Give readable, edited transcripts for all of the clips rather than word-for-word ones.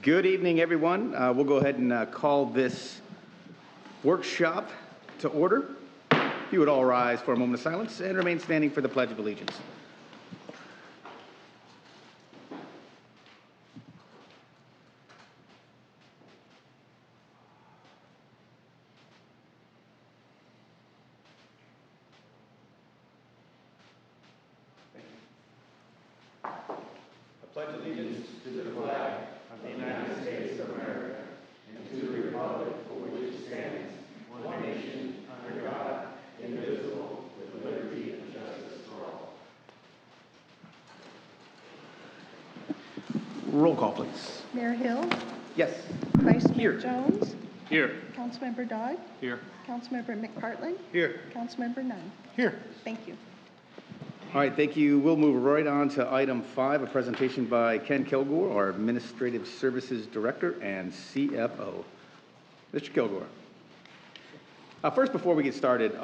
Good evening, everyone. We'll go ahead and call this workshop to order. If you would all rise for a moment of silence and remain standing for the Pledge of Allegiance. I pledge allegiance to the flag of the United States of America and to the republic for which it stands, one nation, under God, indivisible, with liberty and justice for all. Roll call, please. Mayor Hill, Yes. Vice Mayor Here. Jones, Here. Councilmember Dodd, Here. Councilmember McPartland, Here. Councilmember Nunn. Here. Thank you. All right, thank you. We'll move right on to item 5, a presentation by Ken Kilgore, our Administrative Services Director and CFO. Mr. Kilgore. First, before we get started,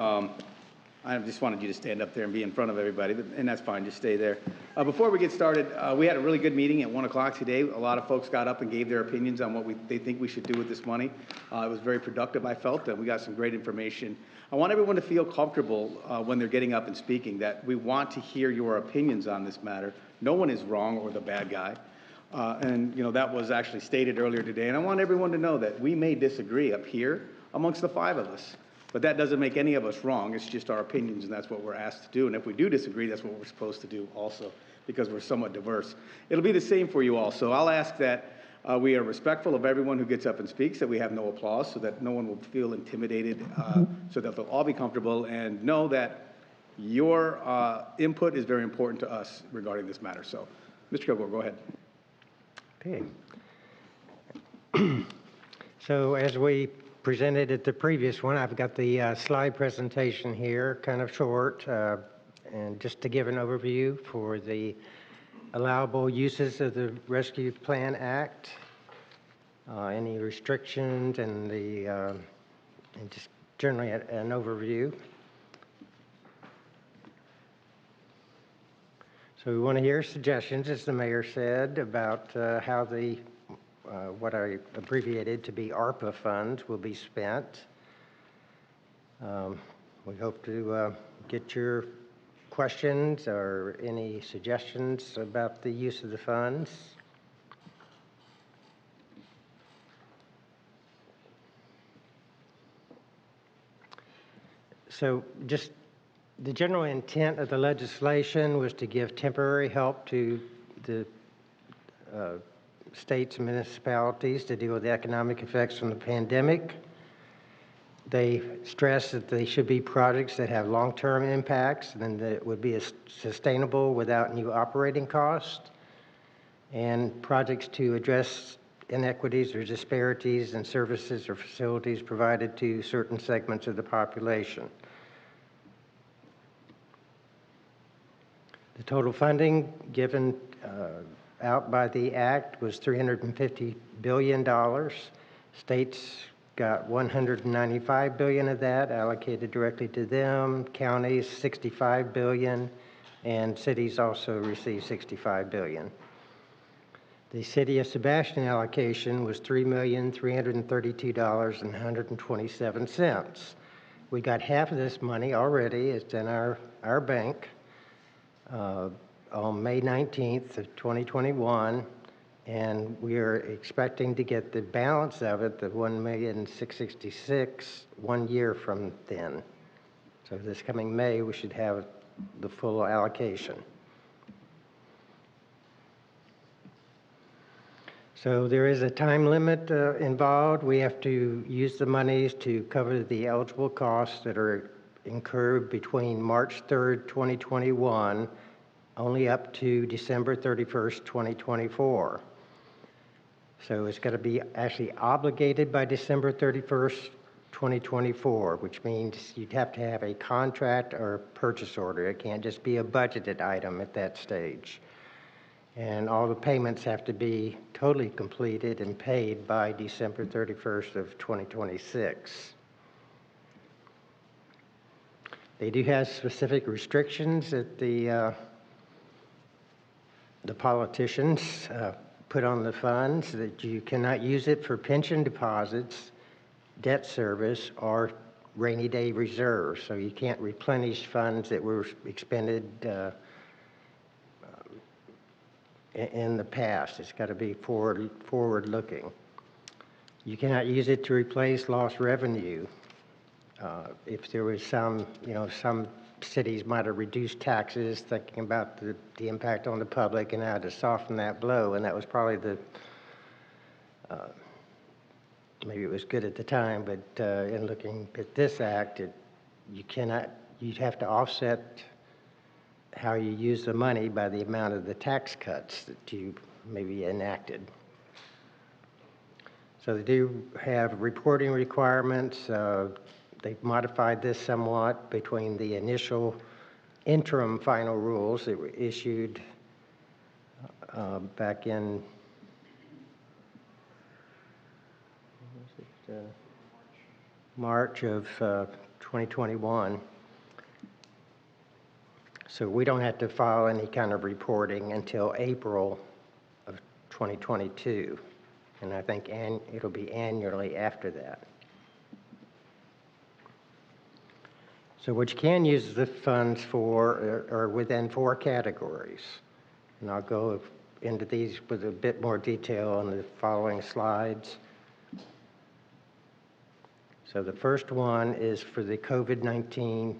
I just wanted you to stand up there and be in front of everybody, and that's fine, just stay there. Before we get started, we had a really good meeting at 1 o'clock today. A lot of folks got up and gave their opinions on what they think we should do with this money. It was very productive, I felt, and we got some great information. I want everyone to feel comfortable when they're getting up and speaking, that we want to hear your opinions on this matter. No one is wrong or the bad guy. And, you know, that was actually stated earlier today. And I want everyone to know that we may disagree up here amongst the 5 of us. But that doesn't make any of us wrong. It's just our opinions, and that's what we're asked to do. And if we do disagree, that's what we're supposed to do also, because we're somewhat diverse. It'll be the same for you all. So I'll ask that we are respectful of everyone who gets up and speaks, that we have no applause, so that no one will feel intimidated, so that they'll all be comfortable and know that your input is very important to us regarding this matter. So, Mr. Kilgore, go ahead. Okay. So as we presented at the previous one, I've got the slide presentation here, kind of short, and just to give an overview for the allowable uses of the Rescue Plan Act, any restrictions, and just generally an overview. So we want to hear suggestions, as the mayor said, about how the what I abbreviated to be ARPA funds will be spent. We hope to get your questions or any suggestions about the use of the funds. So just the general intent of the legislation was to give temporary help to the states and municipalities to deal with the economic effects from the pandemic. They stress that they should be projects that have long-term impacts and that would be sustainable without new operating costs, and projects to address inequities or disparities in services or facilities provided to certain segments of the population. The total funding given out by the Act was $350 billion. States got $195 billion of that allocated directly to them, counties $65 billion, and cities also received $65 billion. The City of Sebastian allocation was $3,332.127. We got half of this money already. It's in our bank. On May 19th of 2021, and we are expecting to get the balance of it, the $1,666,000, 1 year from then. So this coming May, we should have the full allocation. So there is a time limit involved. We have to use the monies to cover the eligible costs that are incurred between March 3rd, 2021, only up to December 31st, 2024. So it's got to be actually obligated by December 31st, 2024, which means you'd have to have a contract or a purchase order. It can't just be a budgeted item at that stage. And all the payments have to be totally completed and paid by December 31st of 2026. They do have specific restrictions that the politicians put on the funds, that you cannot use it for pension deposits, debt service, or rainy day reserves. So you can't replenish funds that were expended in the past. It's got to be forward-looking. You cannot use it to replace lost revenue. If there was some cities might have reduced taxes, thinking about the impact on the public and how to soften that blow, and that was probably maybe it was good at the time, but in looking at this act, you'd have to offset how you use the money by the amount of the tax cuts that you maybe enacted. So they do have reporting requirements. They've modified this somewhat between the initial interim final rules that were issued back in March of 2021. So we don't have to file any kind of reporting until April of 2022. And I think it'll be annually after that. So what you can use the funds for are within 4 categories. And I'll go into these with a bit more detail on the following slides. So the first one is for the COVID-19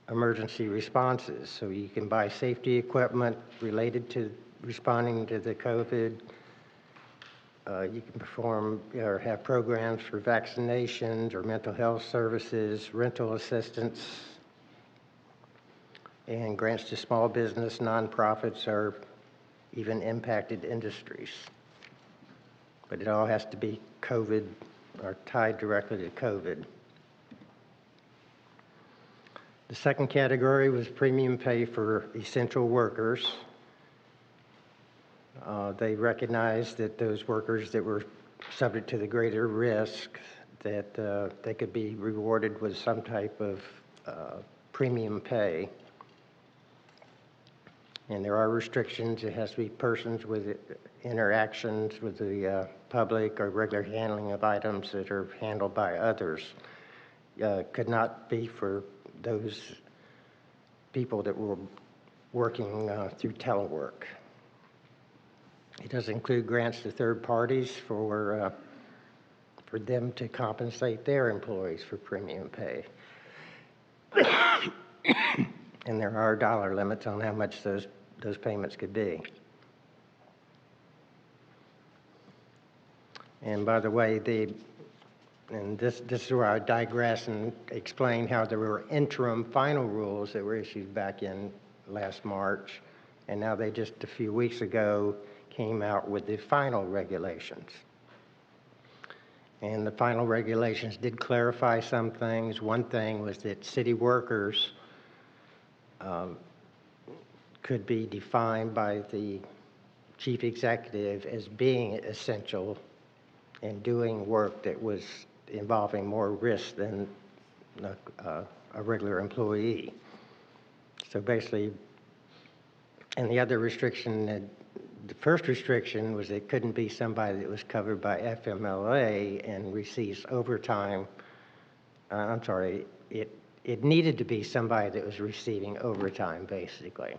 emergency responses. So you can buy safety equipment related to responding to the COVID. You can perform or have programs for vaccinations or mental health services, rental assistance, and grants to small business, nonprofits, or even impacted industries. But it all has to be COVID or tied directly to COVID. The second category was premium pay for essential workers. They recognized that those workers that were subject to the greater risk, that they could be rewarded with some type of premium pay. And there are restrictions. It has to be persons with interactions with the public or regular handling of items that are handled by others. Could not be for those people that were working through telework. It does include grants to third parties for them to compensate their employees for premium pay. And there are dollar limits on how much those payments could be. And by the way, this is where I digress and explain how there were interim final rules that were issued back in last March, and now they just a few weeks ago came out with the final regulations. And the final regulations did clarify some things. One thing was that city workers could be defined by the chief executive as being essential and doing work that was involving more risk than a regular employee. So basically, and the other restriction, the first restriction was it couldn't be somebody that was covered by FMLA and receives overtime. It needed to be somebody that was receiving overtime, basically.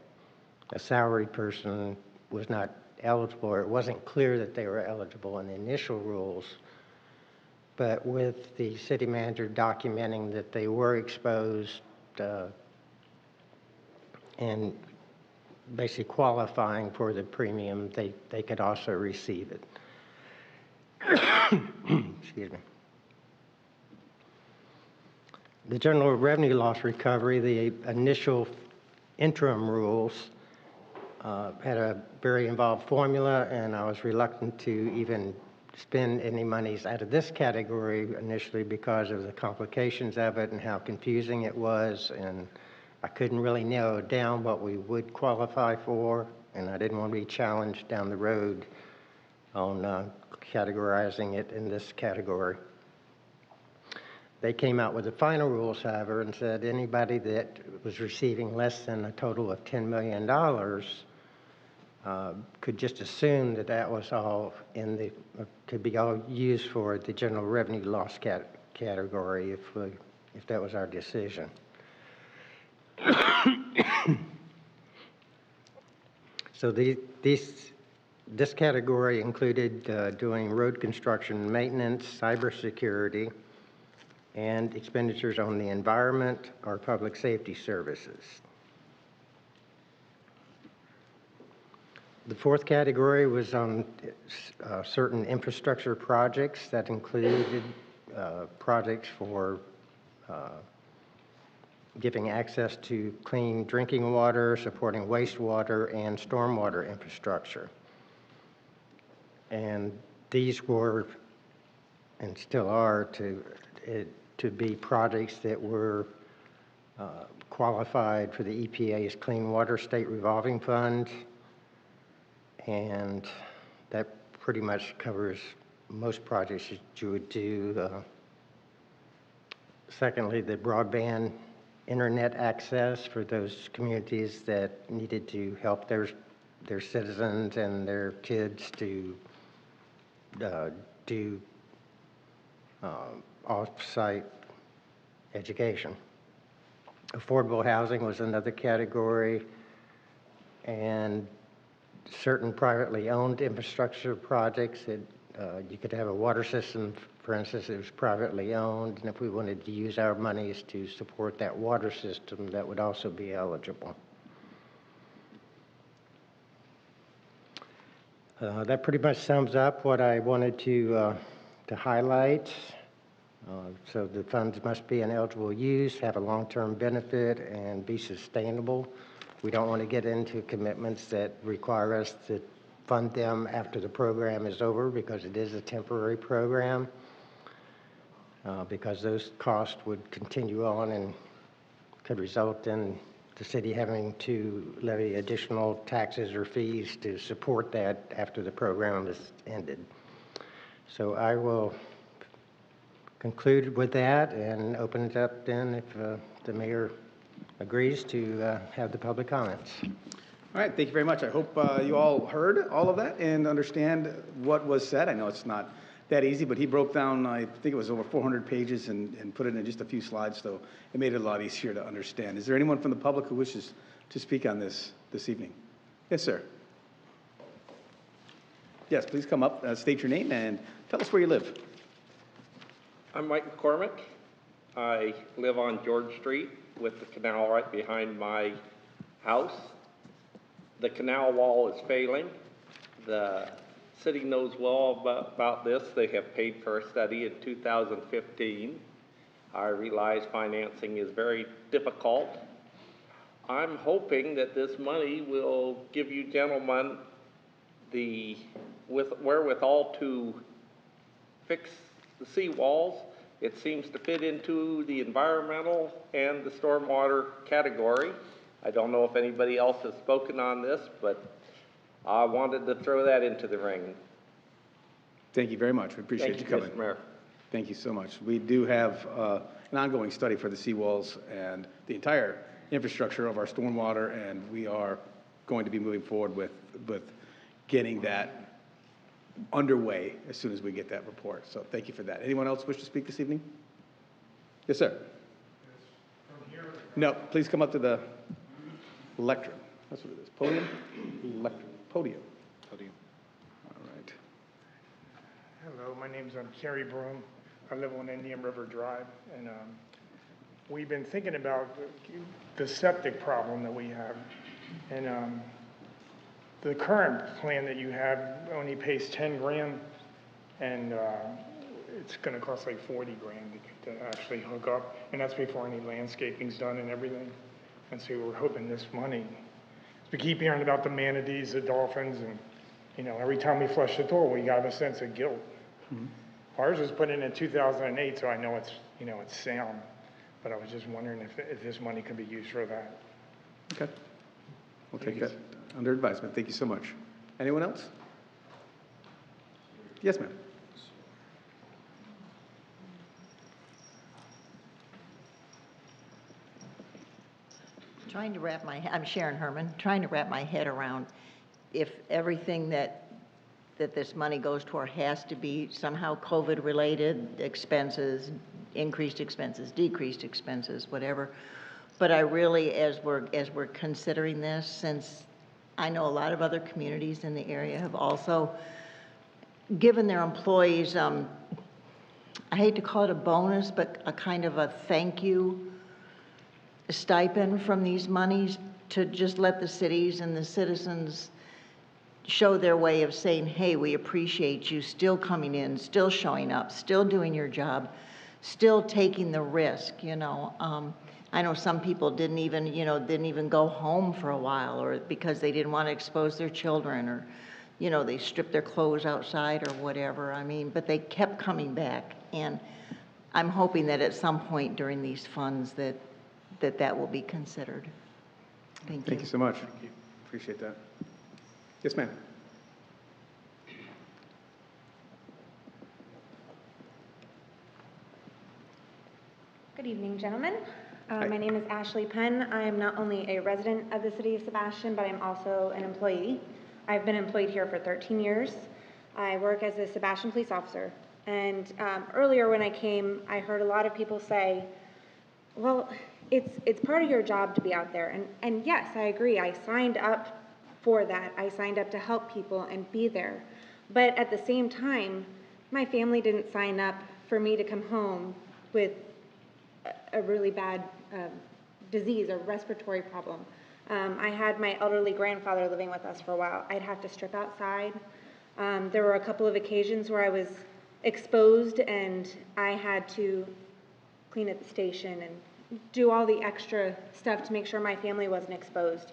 A salaried person was not eligible, or it wasn't clear that they were eligible in the initial rules. But with the city manager documenting that they were exposed and basically qualifying for the premium, they could also receive it. Excuse me. The General Revenue Loss Recovery, the initial interim rules, had a very involved formula, and I was reluctant to even spend any monies out of this category initially because of the complications of it and how confusing it was, and I couldn't really narrow down what we would qualify for, and I didn't want to be challenged down the road on categorizing it in this category. They came out with the final rules, however, and said anybody that was receiving less than a total of $10 million could just assume that that was all in the, could be all used for the general revenue loss category if that was our decision. So this category included doing road construction, maintenance, cybersecurity, and expenditures on the environment or public safety services. The fourth category was on certain infrastructure projects that included projects for giving access to clean drinking water, supporting wastewater, and stormwater infrastructure. And these were, and still are, to be projects that were qualified for the EPA's Clean Water State Revolving Fund, and that pretty much covers most projects that you would do. Secondly, the broadband internet access for those communities that needed to help their citizens and their kids to do off-site education. Affordable housing was another category, and certain privately owned infrastructure projects that you could have a water system, for instance, it was privately owned, and if we wanted to use our monies to support that water system, that would also be eligible. That pretty much sums up what I wanted to highlight. So the funds must be in eligible use, have a long-term benefit, and be sustainable. We don't want to get into commitments that require us to fund them after the program is over, because it is a temporary program, because those costs would continue on and could result in the city having to levy additional taxes or fees to support that after the program is ended. So I will conclude with that and open it up then if the mayor agrees to have the public comments. All right, thank you very much. I hope you all heard all of that and understand what was said. I know it's not that easy, but he broke down, I think it was over 400 pages and put it in just a few slides, so it made it a lot easier to understand. Is there anyone from the public who wishes to speak on this evening? Yes, sir. Yes, please come up, state your name, and tell us where you live. I'm Mike McCormick. I live on George Street with the canal right behind my house. The canal wall is failing. The city knows well about this. They have paid for a study in 2015. I realize financing is very difficult. I'm hoping that this money will give you gentlemen the wherewithal to fix the seawalls. It seems to fit into the environmental and the stormwater category. I don't know if anybody else has spoken on this, but I wanted to throw that into the ring. Thank you very much. We appreciate you coming. Mr. Mayor. Thank you so much. We do have an ongoing study for the seawalls and the entire infrastructure of our stormwater, and we are going to be moving forward with getting that underway as soon as we get that report. So thank you for that. Anyone else wish to speak this evening? Yes, sir. From here? No, please come up to the lectern. That's what it is. Podium? Lectern. Podium. Podium. All right. Hello, my name's Kerry Broom. I live on Indian River Drive, and we've been thinking about the septic problem that we have. And the current plan that you have only pays 10 grand, and it's going to cost like 40 grand to actually hook up, and that's before any landscaping's done and everything. And so we're hoping this money. We keep hearing about the manatees, the dolphins, and every time we flush the toilet, we got a sense of guilt. Mm-hmm. Ours was put in 2008, so I know it's it's sound, but I was just wondering if this money could be used for that. Okay, we'll take that under advisement. Thank you so much. Anyone else? Yes, ma'am. I'm Sharon Herman, trying to wrap my head around if everything that this money goes toward has to be somehow COVID-related expenses, increased expenses, decreased expenses, whatever. But I really, as we're considering this, since I know a lot of other communities in the area have also given their employees, I hate to call it a bonus, but a kind of a thank you stipend from these monies to just let the cities and the citizens show their way of saying, hey, we appreciate you still coming in, still showing up, still doing your job, still taking the risk, you know. I know some people didn't even go home for a while, or because they didn't want to expose their children, or, you know, they stripped their clothes outside or whatever. I mean, but they kept coming back. And I'm hoping that at some point during these funds that will be considered. Thank you. Thank you so much. Appreciate that. Yes, ma'am. Good evening, gentlemen. Hi. My name is Ashley Penn. I am not only a resident of the city of Sebastian, but I'm also an employee. I've been employed here for 13 years. I work as a Sebastian police officer. And earlier when I came, I heard a lot of people say, well, it's part of your job to be out there. And yes, I agree. I signed up for that. I signed up to help people and be there. But at the same time, my family didn't sign up for me to come home with a really bad disease or respiratory problem. I had my elderly grandfather living with us for a while. I'd have to strip outside. There were a couple of occasions where I was exposed and I had to clean at the station and do all the extra stuff to make sure my family wasn't exposed.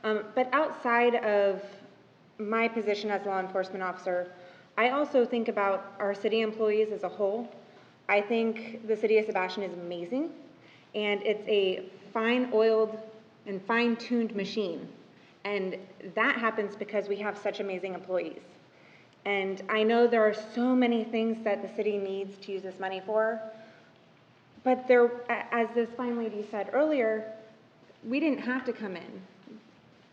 But outside of my position as a law enforcement officer, I also think about our city employees as a whole. I think the city of Sebastian is amazing, and it's a fine-oiled and fine-tuned machine. And that happens because we have such amazing employees. And I know there are so many things that the city needs to use this money for, but there, as this fine lady said earlier, we didn't have to come in.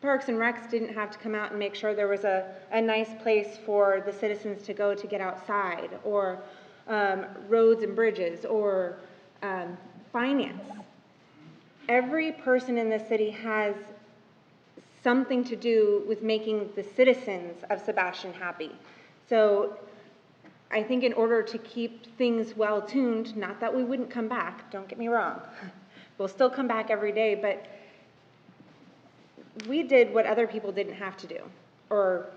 Parks and Recs didn't have to come out and make sure there was a nice place for the citizens to go to get outside, or roads and bridges, or finance. Every person in the city has something to do with making the citizens of Sebastian happy. So I think in order to keep things well tuned, not that we wouldn't come back, don't get me wrong, we'll still come back every day, but we did what other people didn't have to do, or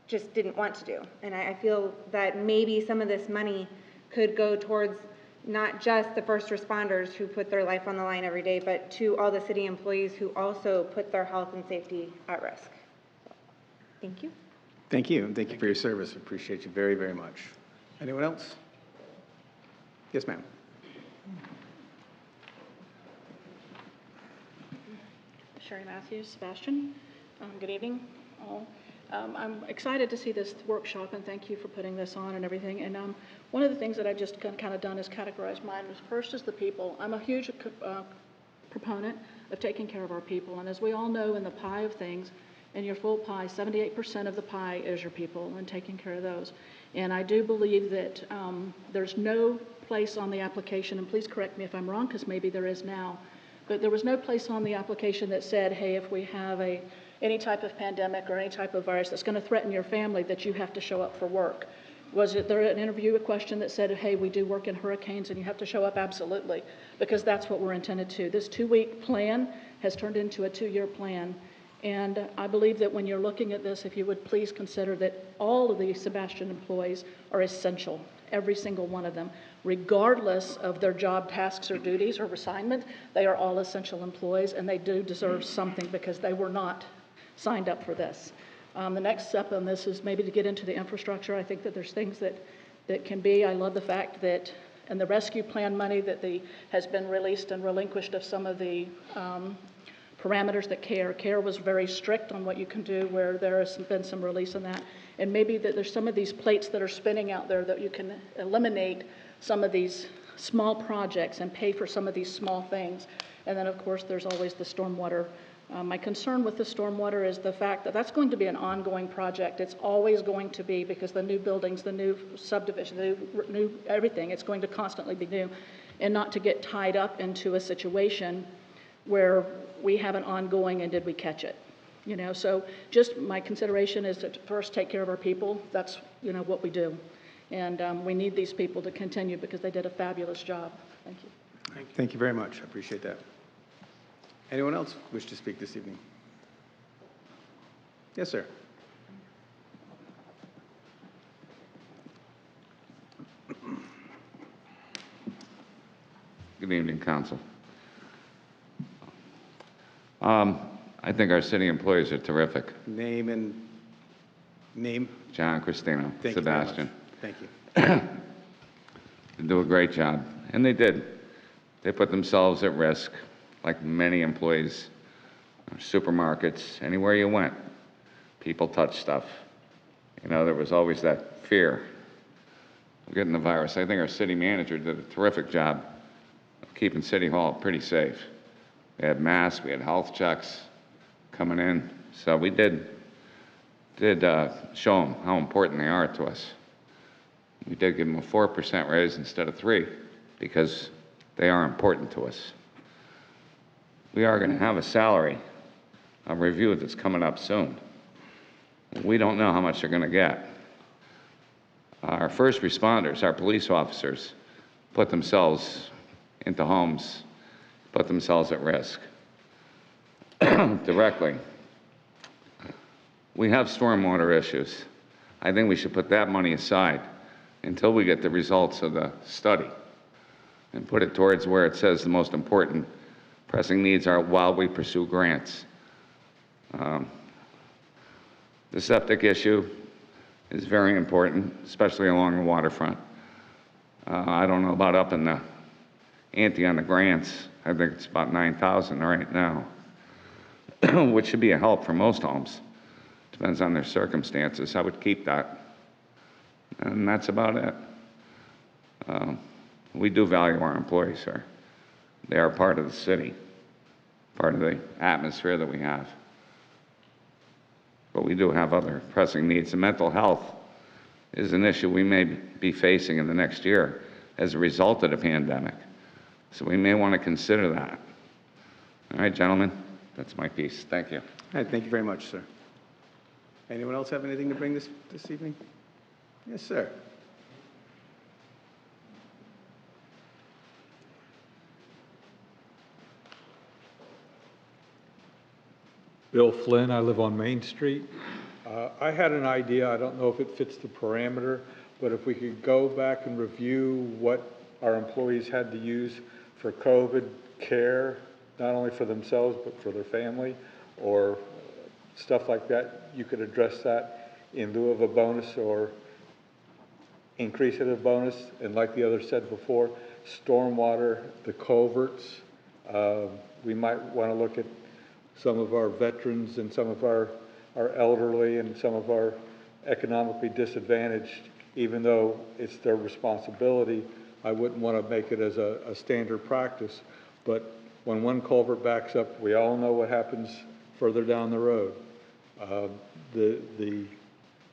just didn't want to do. And I feel that maybe some of this money could go towards not just the first responders who put their life on the line every day, but to all the city employees who also put their health and safety at risk. Thank you. Thank you, and thank you for your service. Appreciate you very, very much. Anyone else? Yes, ma'am. Sherry Matthews, Sebastian. Good evening, all. I'm excited to see this workshop, and thank you for putting this on and everything. And one of the things that I've just kind of done is categorize mine. First is the people. I'm a huge proponent of taking care of our people. And as we all know, in the pie of things, in your full pie, 78% of the pie is your people and taking care of those. And I do believe that there's no place on the application, and please correct me if I'm wrong, because maybe there is now, but there was no place on the application that said, hey, if we have any type of pandemic or any type of virus that's going to threaten your family, that you have to show up for work. Was it there an interview, a question that said, hey, we do work in hurricanes and you have to show up? Absolutely, because that's what we're intended to. This 2-week plan has turned into a 2-year plan. And I believe that when you're looking at this, if you would please consider that all of the Sebastian employees are essential, every single one of them. Regardless of their job tasks or duties or assignment, they are all essential employees, and they do deserve something because they were not signed up for this. The next step on this is maybe to get into the infrastructure. I think that there's things that can be. I love the fact that in the rescue plan money that has been released and relinquished of some of the parameters that CARE was very strict on what you can do, where there has been some release in that. And maybe that there's some of these plates that are spinning out there that you can eliminate some of these small projects and pay for some of these small things. And then, of course, there's always the stormwater My concern with the stormwater is the fact that that's going to be an ongoing project. It's always going to be, because the new buildings, the new subdivision, the new everything, it's going to constantly be new, and not to get tied up into a situation where we have an ongoing and did we catch it? You know, so just my consideration is to first take care of our people. That's, you know, what we do. And we need these people to continue because they did a fabulous job. Thank you. Thank you very much. I appreciate that. Anyone else wish to speak this evening? Yes, sir. Good evening, Council. I think our city employees are terrific. Name. John, Christina, Thank Sebastian. you very much. Thank you. They do a great job, and they did. They put themselves at risk, like many employees. Supermarkets, anywhere you went, people touch stuff. You know, there was always that fear of getting the virus. I think our city manager did a terrific job of keeping City Hall pretty safe. We had masks, we had health checks coming in, so we did show them how important they are to us. We did give them a 4% raise instead of 3%, because they are important to us. We are going to have a salary review that's coming up soon. We don't know how much they're going to get. Our first responders, our police officers, put themselves into homes, put themselves at risk directly. We have stormwater issues. I think we should put that money aside until we get the results of the study and put it towards where it says the most important pressing needs are while we pursue grants. The septic issue is very important, especially along the waterfront. I don't know about up in the ante on the grants. I think it's about $9,000 right now, which should be a help for most homes. Depends on their circumstances. I would keep that. And that's about it. We do value our employees, sir. They are part of the city, part of the atmosphere that we have. But we do have other pressing needs. And mental health is an issue we may be facing in the next year as a result of the pandemic. So we may want to consider that. All right, gentlemen, that's my piece. Thank you. All right, thank you very much, sir. Anyone else have anything to bring this evening? Yes, sir. Bill Flynn, I live on Main Street. I had an idea, I don't know if it fits the parameter, but if we could go back and review what our employees had to use for COVID care, not only for themselves, but for their family, or stuff like that, you could address that in lieu of a bonus or increase it a bonus. And like the other said before, stormwater, the culverts, we might want to look at some of our veterans and some of our elderly and some of our economically disadvantaged. Even though it's their responsibility, I wouldn't want to make it as a standard practice. But when one culvert backs up, we all know what happens further down the road. The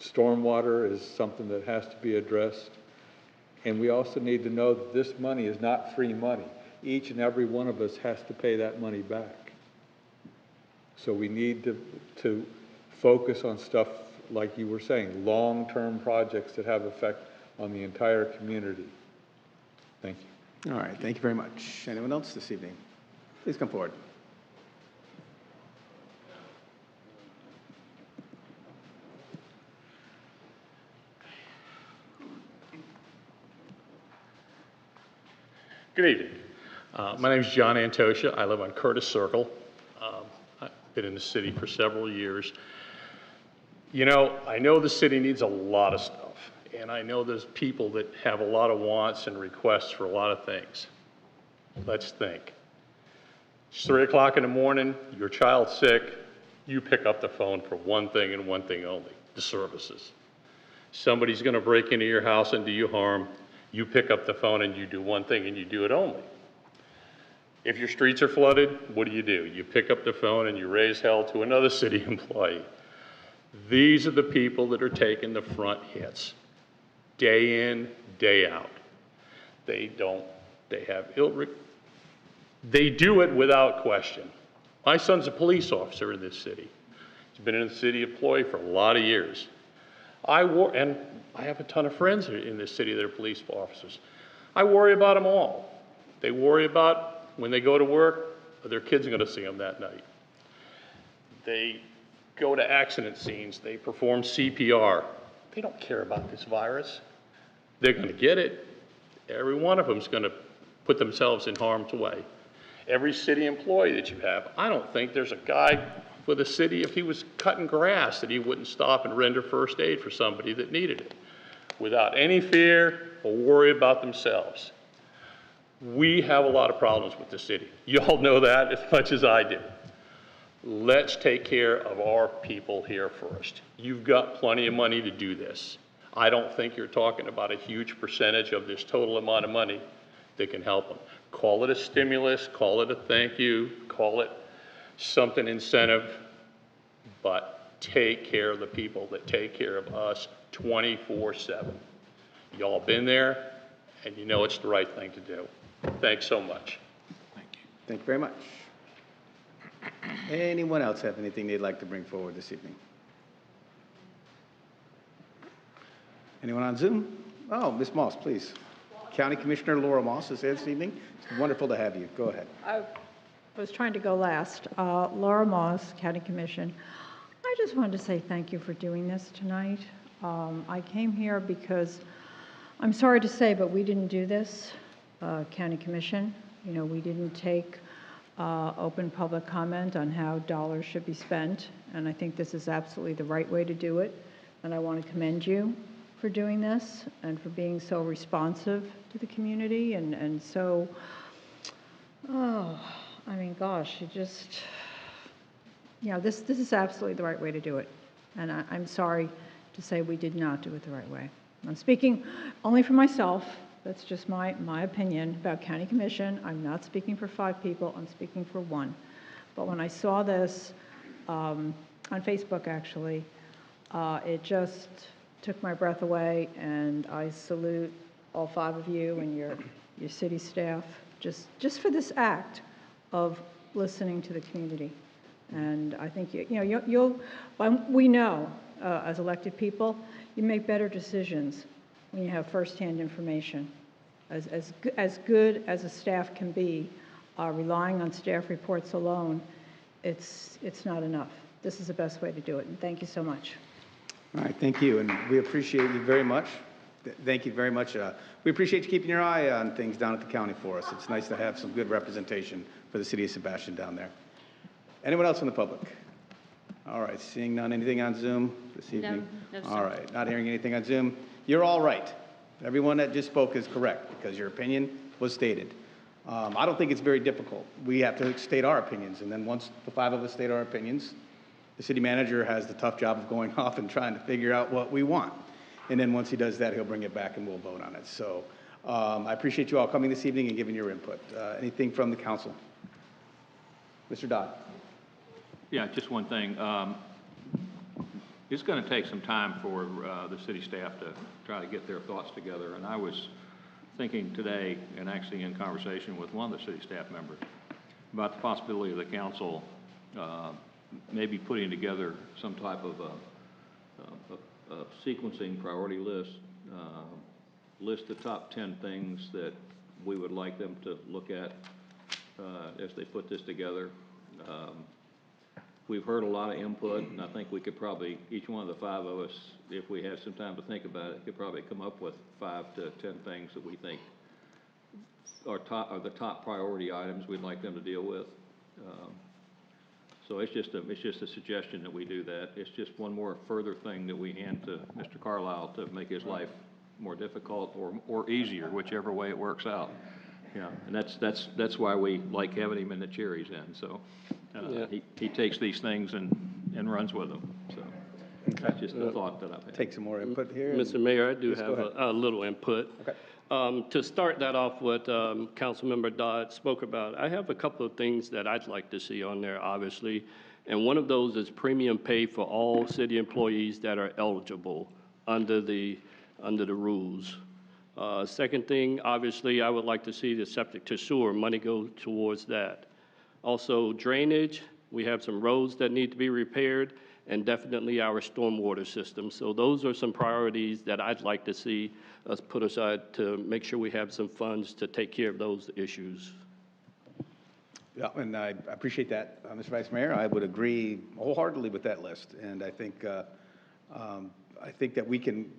stormwater is something that has to be addressed. And we also need to know that this money is not free money. Each and every one of us has to pay that money back. So we need to focus on stuff, like you were saying, long-term projects that have effect on the entire community. Thank you. All right, thank you very much. Anyone else this evening? Please come forward. Good evening. My name is John Antosha. I live on Curtis Circle. I've been in the city for several years. You know, I know the city needs a lot of stuff, and I know there's people that have a lot of wants and requests for a lot of things. Let's think. It's 3 o'clock in the morning, your child's sick, you pick up the phone for one thing and one thing only, the services. Somebody's gonna break into your house and do you harm, you pick up the phone and you do one thing and you do it only. If your streets are flooded, what do? You pick up the phone and you raise hell to another city employee. These are the people that are taking the front hits, day in, day out. They do it without question. My son's a police officer in this city. He's been in the city employee for a lot of years. And I have a ton of friends in this city that are police officers. I worry about them all. They worry about when they go to work, their kids are going to see them that night. They go to accident scenes. They perform CPR. They don't care about this virus. They're going to get it. Every one of them is going to put themselves in harm's way. Every city employee that you have, I don't think there's a guy with a city, if he was cutting grass, that he wouldn't stop and render first aid for somebody that needed it without any fear or worry about themselves. We have a lot of problems with the city. You all know that as much as I do. Let's take care of our people here first. You've got plenty of money to do this. I don't think you're talking about a huge percentage of this total amount of money that can help them. Call it a stimulus, call it a thank you, call it something incentive, but take care of the people that take care of us 24/7. Y'all been there, and you know it's the right thing to do. Thanks so much. Thank you very much. Anyone else have anything they'd like to bring forward this evening? Anyone on Zoom? Oh, Ms. Moss, please. County Commissioner Laura Moss is here this evening. It's wonderful to have you. Go ahead. I was trying to go last. Laura Moss, County Commission. I just wanted to say thank you for doing this tonight. I came here because, I'm sorry to say, but we didn't do this, County Commission. You know, we didn't take open public comment on how dollars should be spent, and I think this is absolutely the right way to do it, and I want to commend you for doing this and for being so responsive to the community and so, I mean, gosh, this is absolutely the right way to do it, and I'm sorry to say we did not do it the right way. I'm speaking only for myself. That's just my opinion about County Commission. I'm not speaking for 5 people, I'm speaking for 1. But when I saw this on Facebook, actually, it just took my breath away, and I salute all 5 of you and your city staff just for this act of listening to the community. And I think we know as elected people, you make better decisions when you have firsthand information. As good as a staff can be, relying on staff reports alone, it's not enough. This is the best way to do it, and thank you so much. All right, thank you, and we appreciate you very much. Thank you very much. We appreciate you keeping your eye on things down at the county for us. It's nice to have some good representation for the city of Sebastian down there. Anyone else from the public? All right, seeing none. Anything on Zoom this evening? No, sir. All right, not hearing anything on Zoom. You're all right. Everyone that just spoke is correct because your opinion was stated. I don't think it's very difficult. We have to state our opinions, and then once the 5 of us state our opinions, the city manager has the tough job of going off and trying to figure out what we want. And then once he does that, he'll bring it back and we'll vote on it. So I appreciate you all coming this evening and giving your input. Anything from the council? Mr. Dodd. Yeah, just one thing. It's going to take some time for the city staff to try to get their thoughts together. And I was thinking today, and actually in conversation with one of the city staff members, about the possibility of the council maybe putting together some type of a sequencing priority list, list the top 10 things that we would like them to look at as they put this together. We've heard a lot of input, and I think we could probably, each one of the 5 of us, if we had some time to think about it, could probably come up with 5 to 10 things that we think are the top priority items we'd like them to deal with. So it's just a suggestion that we do that. It's just one more further thing that we hand to Mr. Carlisle to make his life more difficult or easier, whichever way it works out. Yeah, and that's why we like having him in the chair he's in. So he takes these things and runs with them. So that's just the thought that I've had. Take some more input here. Mr. Mayor, I do have a little input. Okay. To start that off, what Councilmember Dodd spoke about, I have a couple of things that I'd like to see on there, obviously. And one of those is premium pay for all city employees that are eligible under the rules. Second thing, obviously, I would like to see the septic to sewer, money go towards that. Also drainage, we have some roads that need to be repaired, and definitely our stormwater system. So those are some priorities that I'd like to see us put aside to make sure we have some funds to take care of those issues. Yeah, and I appreciate that, Mr. Vice Mayor. I would agree wholeheartedly with that list, and I think that we can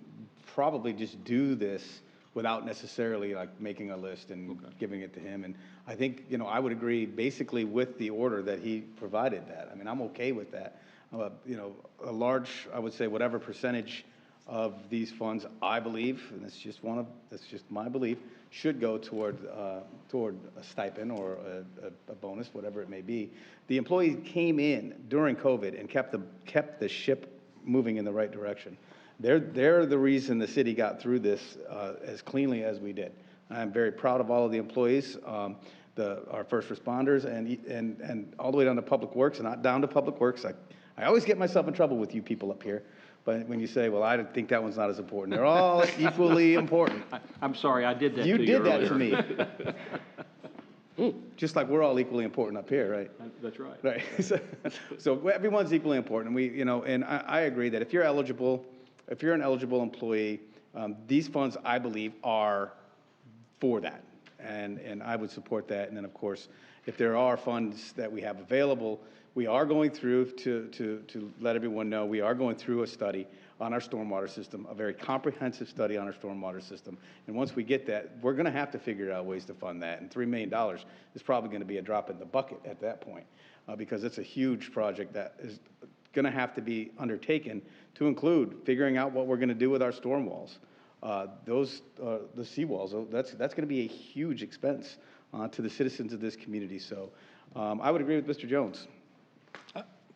probably just do this without necessarily like making a list and giving it to him. And I think, you know, I would agree basically with the order that he provided that. I mean, I'm okay with that. You know, a large, I would say, whatever percentage of these funds, I believe, and that's just my belief, should go toward a stipend or a bonus, whatever it may be. The employees came in during COVID and kept the ship moving in the right direction. They're the reason the city got through this as cleanly as we did. I'm very proud of all of the employees, our first responders, and all the way down to Public Works, and not down to Public Works. I always get myself in trouble with you people up here, but when you say, well, I think that one's not as important, they're all equally important. I'm sorry, I did that to you You did that earlier. to me. Just like we're all equally important up here, right? That's right. Right. So everyone's equally important. And I agree that if you're eligible, if you're an eligible employee, these funds, I believe, are for that. And I would support that. And then, of course, if there are funds that we have available, we are going through, to let everyone know, we are going through a study on our stormwater system, a very comprehensive study on our stormwater system. And once we get that, we're going to have to figure out ways to fund that. And $3 million is probably going to be a drop in the bucket at that point, because it's a huge project that is going to have to be undertaken to include figuring out what we're going to do with our storm walls. The seawalls, that's going to be a huge expense to the citizens of this community. So I would agree with Mr. Jones.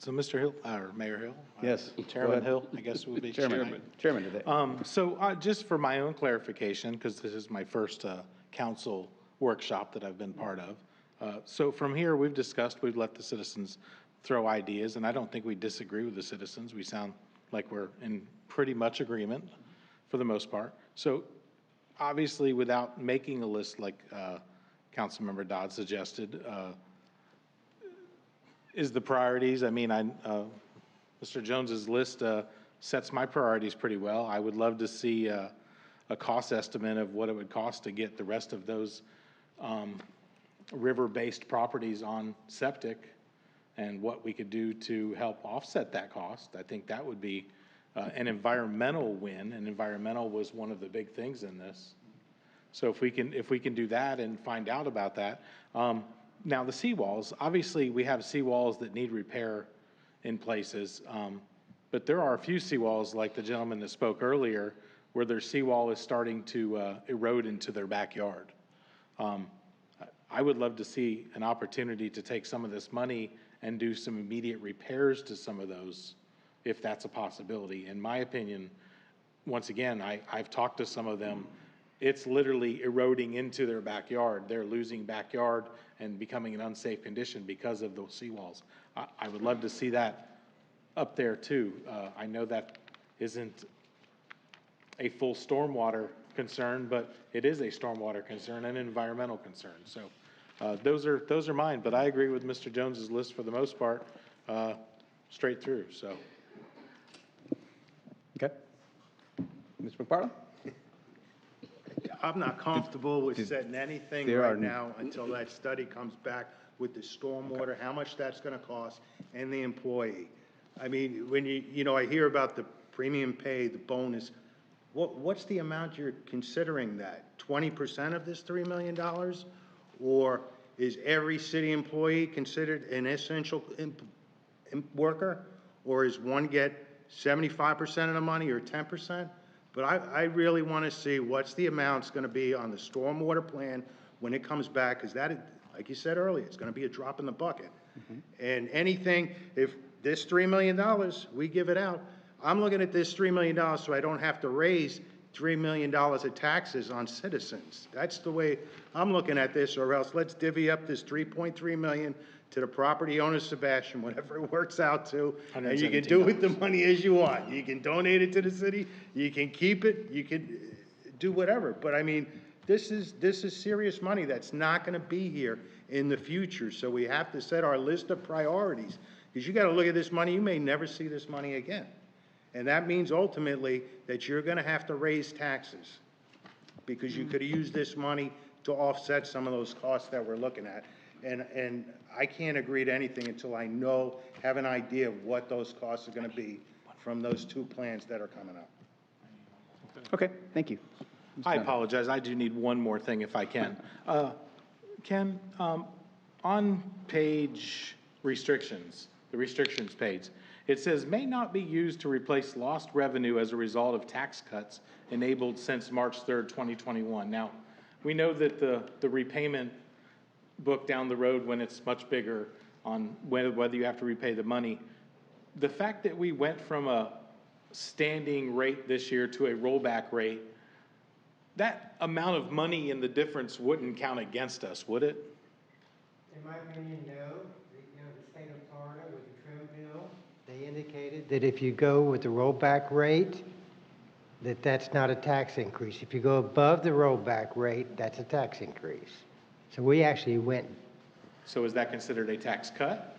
So Mr. Hill, or Mayor Hill? Yes. Chairman Hill, I guess it would be. Chairman today. So just for my own clarification, because this is my first council workshop that I've been part of. So from here, we've discussed, we've let the citizens throw ideas, and I don't think we disagree with the citizens. We sound like we're in pretty much agreement for the most part. So obviously, without making a list like Councilmember Dodd suggested, is the priorities. I mean, Mr. Jones's list sets my priorities pretty well. I would love to see a cost estimate of what it would cost to get the rest of those river-based properties on septic and what we could do to help offset that cost. I think that would be an environmental win, and environmental was one of the big things in this. So if we can do that and find out about that. Now, the seawalls, obviously, we have seawalls that need repair in places, but there are a few seawalls, like the gentleman that spoke earlier, where their seawall is starting to erode into their backyard. I would love to see an opportunity to take some of this money and do some immediate repairs to some of those, if that's a possibility. In my opinion, once again, I've talked to some of them. It's literally eroding into their backyard. They're losing backyard and becoming an unsafe condition because of those seawalls. I would love to see that up there too. I know that isn't a full stormwater concern, but it is a stormwater concern and an environmental concern. So those are mine, but I agree with Mr. Jones's list for the most part, straight through, so. Okay. Mr. McParland? I'm not comfortable with setting anything right now until that study comes back with the stormwater, how much that's gonna cost, and the employee. I mean, when I hear about the premium pay, the bonus, what's the amount you're considering that? 20% of this $3 million? Or is every city employee considered an essential worker? Or is one get 75% of the money or 10%? But I really want to see what's the amount's going to be on the stormwater plan when it comes back, because that, like you said earlier, it's going to be a drop in the bucket. And anything, if this $3 million, we give it out, I'm looking at this $3 million so I don't have to raise $3 million of taxes on citizens. That's the way I'm looking at this, or else let's divvy up this 3.3 million to the property owner, Sebastian, whatever it works out to, and you can do with the money as you want. You can donate it to the city, you can keep it, you can do whatever. But I mean, this is serious money that's not gonna be here in the future. So we have to set our list of priorities, because you gotta look at this money, you may never see this money again. And that means ultimately that you're gonna have to raise taxes, because you could have used this money to offset some of those costs that we're looking at. And I can't agree to anything until I have an idea of what those costs are gonna be from those two plans that are coming up. Okay, thank you. I apologize, I do need one more thing if I can. Ken, on page restrictions, the restrictions page, it says may not be used to replace lost revenue as a result of tax cuts enabled since March 3rd, 2021. Now, we know that the repayment book down the road, when it's much bigger, on whether you have to repay the money, the fact that we went from a standing rate this year to a rollback rate, that amount of money in the difference wouldn't count against us, would it? In my opinion, no. The state of Florida with the trim bill, they indicated that if you go with the rollback rate, that's not a tax increase. If you go above the rollback rate, that's a tax increase. So we actually went. So is that considered a tax cut?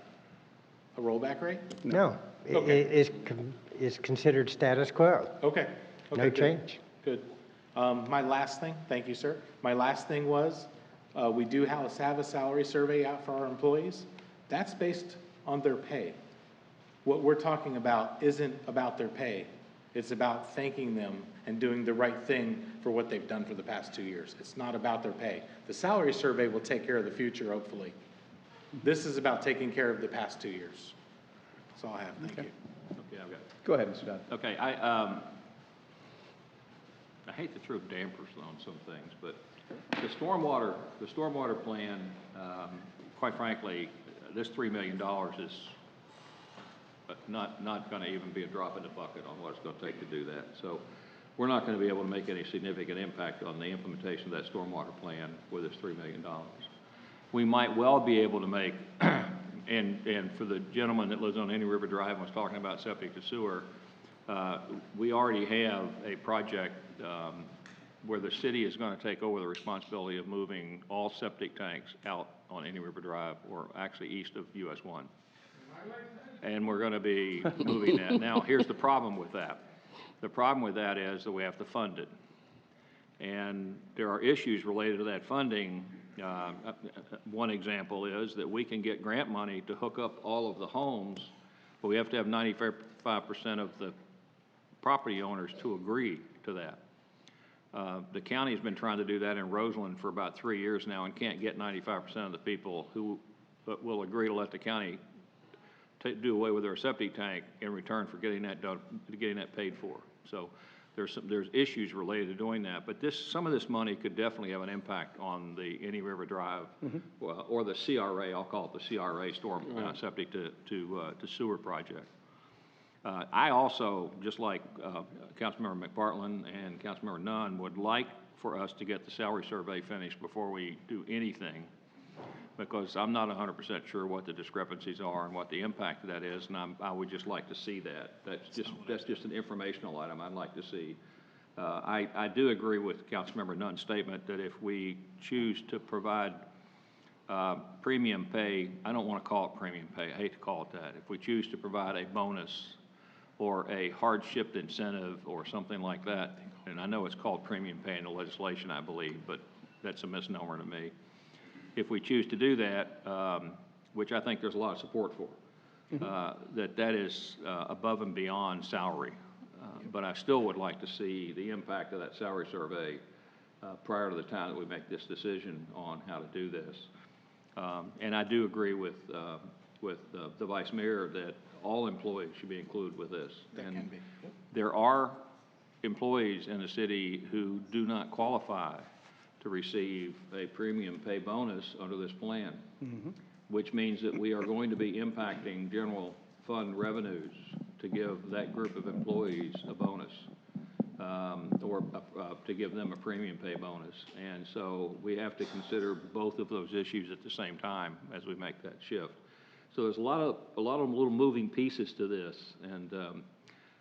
A rollback rate? No. Okay. It's considered status quo. Okay. No good. change. Good. My last thing, thank you, sir. My last thing was, we do have a salary survey out for our employees. That's based on their pay. What we're talking about isn't about their pay. It's about thanking them and doing the right thing for what they've done for the past 2 years. It's not about their pay. The salary survey will take care of the future, hopefully. This is about taking care of the past 2 years. That's all I have. Thank you. Okay, I've got. Go ahead, Mr. Dodd. Okay, I hate to throw dampers on some things, but the stormwater plan, quite frankly, this $3 million is not going to even be a drop in the bucket on what it's going to take to do that. So we're not going to be able to make any significant impact on the implementation of that stormwater plan with this $3 million. We might well be able to make, and for the gentleman that lives on Indian River Drive and was talking about septic to sewer, we already have a project where the city is going to take over the responsibility of moving all septic tanks out on Indian River Drive, or actually east of US 1. And we're going to be moving that. Now, here's the problem with that. The problem with that is that we have to fund it. And there are issues related to that funding. One example is that we can get grant money to hook up all of the homes, but we have to have 95% of the property owners to agree to that. The county's been trying to do that in Roseland for about 3 years now and can't get 95% of the people who will agree to let the county do away with their septic tank in return for getting that done, getting that paid for. So there's issues related to doing that, but some of this money could definitely have an impact on the Indian River Drive, or the CRA. I'll call it the CRA, storm septic to sewer project. I also, just like Councilmember McPartlin and Councilmember Nunn, would like for us to get the salary survey finished before we do anything, because I'm not 100% sure what the discrepancies are and what the impact of that is, and I would just like to see that. That's just an informational item I'd like to see. I do agree with Councilmember Nunn's statement that if we choose to provide premium pay, I don't want to call it premium pay, I hate to call it that. If we choose to provide a bonus or a hardship incentive or something like that, and I know it's called premium pay in the legislation, I believe, but that's a misnomer to me. If we choose to do that, which I think there's a lot of support for, that is above and beyond salary. But I still would like to see the impact of that salary survey prior to the time that we make this decision on how to do this. And I do agree with the Vice Mayor that all employees should be included with this. And there are employees in the city who do not qualify to receive a premium pay bonus under this plan, which means that we are going to be impacting general fund revenues to give that group of employees a bonus. or to give them a premium pay bonus. And so we have to consider both of those issues at the same time as we make that shift. So there's a lot of little moving pieces to this, and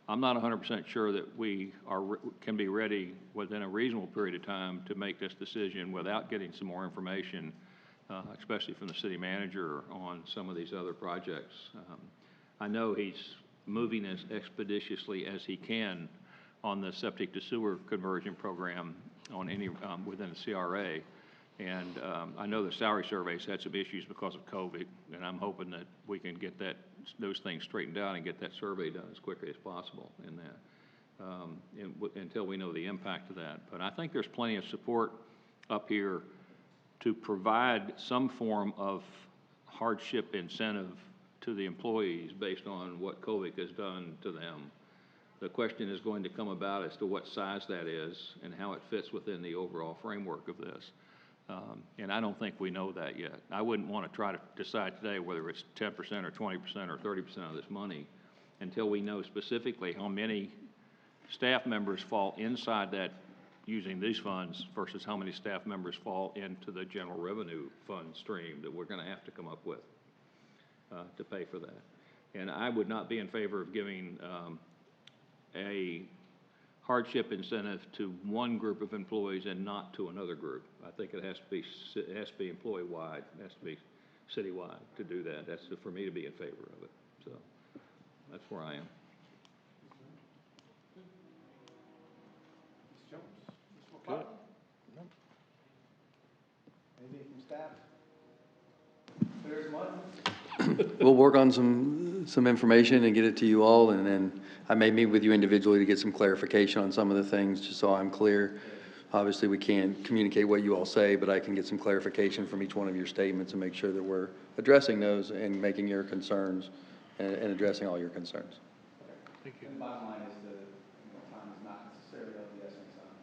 I'm not 100% sure that we can be ready within a reasonable period of time to make this decision without getting some more information, especially from the city manager on some of these other projects. I know he's moving as expeditiously as he can on the septic to sewer conversion program on any within the CRA. And I know the salary surveys had some issues because of COVID, and I'm hoping that we can get those things straightened out and get that survey done as quickly as possible in that, until we know the impact of that. But I think there's plenty of support up here to provide some form of hardship incentive to the employees based on what COVID has done to them. The question is going to come about as to what size that is and how it fits within the overall framework of this. And I don't think we know that yet. I wouldn't want to try to decide today whether it's 10% or 20% or 30% of this money until we know specifically how many staff members fall inside that using these funds versus how many staff members fall into the general revenue fund stream that we're going to have to come up with to pay for that. And I would not be in favor of giving a hardship incentive to one group of employees and not to another group. I think it has to be employee-wide, it has to be citywide to do that. That's for me to be in favor of it. So that's where I am. Ms. Jones? Ms. McFarland? No. Anything from staff? Clear as mud? We'll work on some information and get it to you all, and then I may meet with you individually to get some clarification on some of the things, just so I'm clear. Obviously, we can't communicate what you all say, but I can get some clarification from each one of your statements and make sure that we're addressing those and making your concerns and addressing all your concerns. Thank you. And the bottom line is that time is not necessarily of the essence on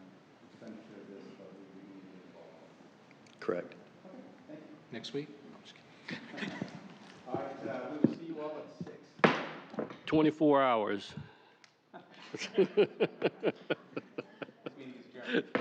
expenditure of this, but we need to get involved. Correct. Okay, thank you. Next week? No, I'm just kidding. All right, we will see you all at 6. 24 hours. This meeting is adjourned.